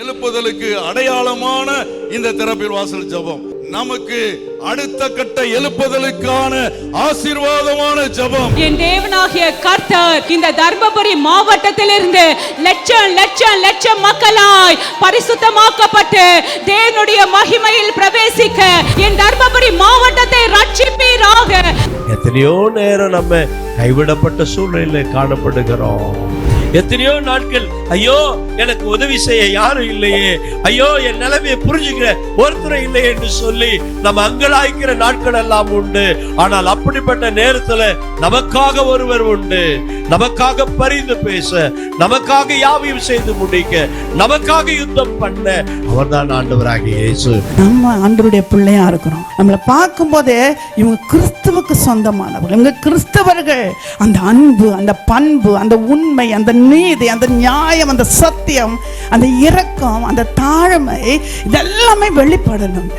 எழுப்புதலுக்கு அடையாளமான இந்த திறப்பில் வாசல் ஜெபம் நமக்கு அடுத்த கட்ட எழுப்புதலுக்கான ஆசீர்வாதமான ஜெபம். என் தேவனாகிய கர்த்தர் இந்த தர்மபுரி மாவட்டத்திலிருந்து லட்சம் மக்களாய் பரிசுத்தமாக்கப்பட்டு தேவனுடைய மகிமையில் பிரவேசிக்க என் தர்மபுரி மாவட்டத்தை ரட்சிப்பீராக. எத்தனையோ நேரம் நம்ம கைவிடப்பட்ட சூழ்நிலையில காணப்படுகிறோம். எத்தனையோ நாட்கள் ஐயோ எனக்கு உதவி செய்ய யாரும் இல்லையே, ஐயோ என் நிலைமையை புரிஞ்சுக்கிற ஒருத்தர் இல்லையே என்று சொல்லி நம்ம அங்கலாய்க்கிற நாட்கள் எல்லாம் உண்டு. ஆனால் அப்படிப்பட்ட நேரத்துல நமக்காக ஒருவர் உண்டு, நமக்காக பரிந்து பேச, நமக்காக யாவையும் செய்து முடிக்க, நமக்காக யுத்தம் பண்ண அவர்தான் ஆண்டவராகிய இயேசு. நம்ம ஆண்டவருடைய பிள்ளையா இருக்கிறோம். நம்மளை பார்க்கும் போதே இவங்க கிறிஸ்துவுக்கு சொந்தமானவர்கள், இவங்க கிறிஸ்தவர்கள். அந்த அன்பு, அந்த பண்பு, அந்த உண்மை, அந்த நீதி, அந்த நியாயம், அந்த சத்தியம், அந்த இரக்கம், அந்த தாழ்மை, இதெல்லாமே வெளிப்படணுங்க.